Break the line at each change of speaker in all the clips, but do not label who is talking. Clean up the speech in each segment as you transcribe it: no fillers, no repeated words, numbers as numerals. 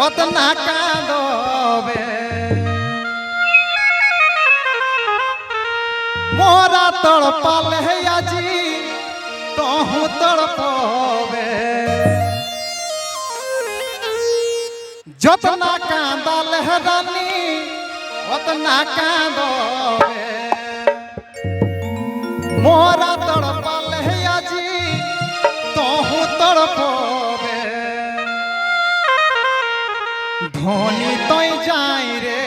ओतना कांदोबे मोरा तड़पल है आजी तोहू तड़पोबे जतना कांदल है रानी ओतना कांदोबे मोरा तड़पल है आजी तोहू तड़पोबे धोनी तोय जाई रे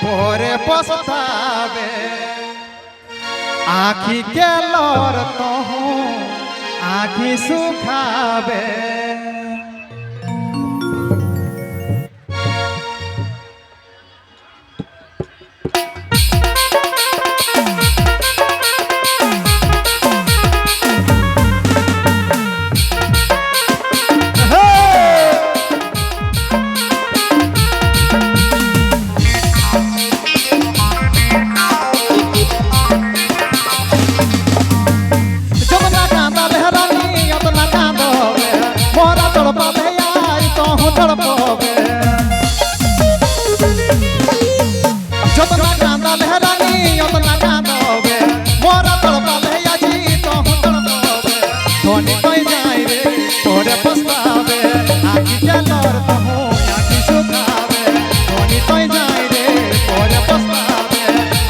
पोरे पछतावे आखी के लोर तोहू आखी सुखावे जतना कांदल है रानी उतना कांदोबे मोरा तड़पल है आजी तोहू तड़पोबे धोनी तोय जाई रे तोरे पछतावे आखी के लोर तोहू आखी सुखावे धोनी तोय जाई रे तोरे पछतावे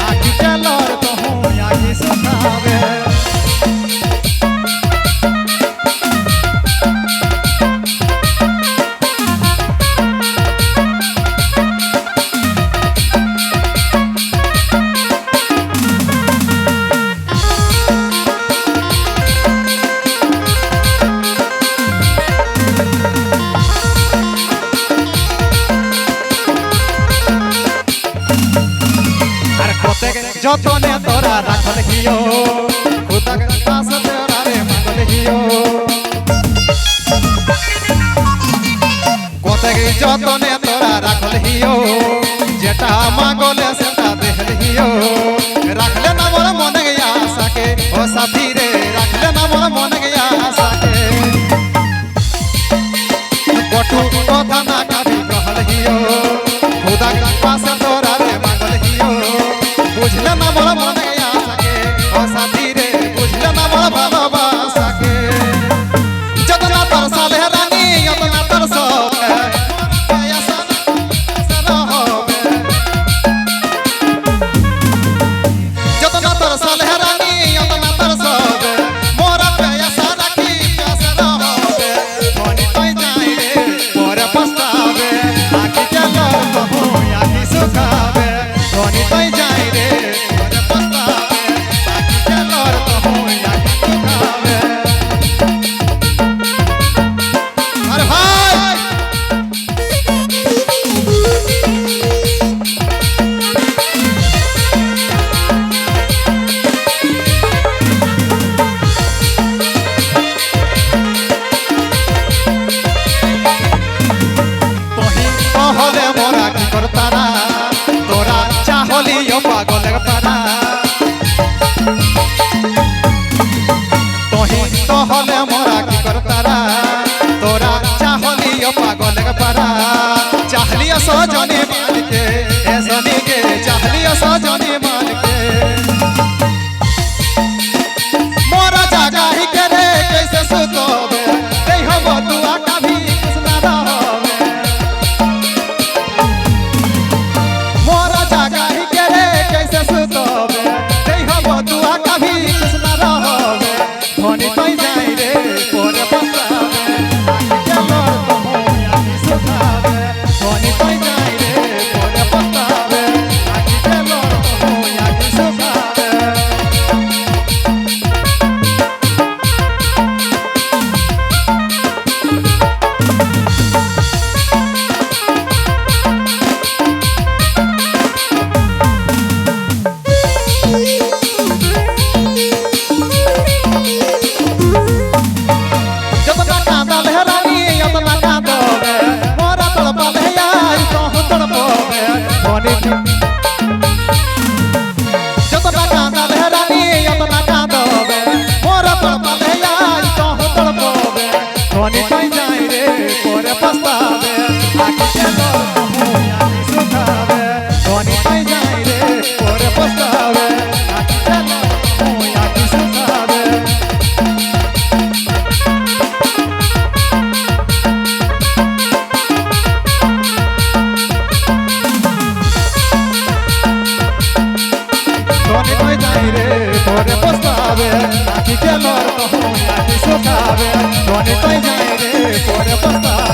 आखी के लोर तोहू आखी सुखावे जतने तोरा राखल हियो खुदा के पास तोरा रे मांगल हियो कोते जतने तोरा राखल हियो जेटा मांगले सेटा देहल हियो राखले ना मोर मन गया सके ओ साथी रे राखले ना मोर मन गया सके गोटू कोथा ना कभी कहल हियो खुदा के पास तोरा रे मांगल हियो बुझले ना मोर मन गया सके ओ साथी रे बुझले ना मोर बाबा सके जतना तरसाल है रानी उतना तरसोबे पैसा रहोबे जतना तरसाल है रानी उतना तरसोबे मोरा पैसा रखी पैसा रहोबे धोनी तोय जाई रे मोरे पछतावे आखी के लोर तोहू आखी सुखावे धोनी तोय जाई रे तोरा चाहलियो पागल पारा तोही कहले मोरा की करतारा तोरा चाहलियो पागल पारा चाहलियो सजनी मान के ए सनी के चाहलियो सजनी मान के मोरा जागा ही करे कैसे सुतोबे देह बतुआ कभी कृष्णा रहोबे मोरा जागा ही करे कैसे सुतोबे देह बतुआ कभी कृष्णा रहोबे धोनी तोय जाई रे पोरे पछतावे आखी के लोर तोहू आखी सुखावे धोनी तोय जाई रे पोरे पछतावे आखी के लोर तोहू आखी सुखावे धोनी तोय जाई रे पोरे पछतावे। सुखावे आखी के लोर कहूँ आखी सुखावे धोनी तो जाए रे परे पछतावे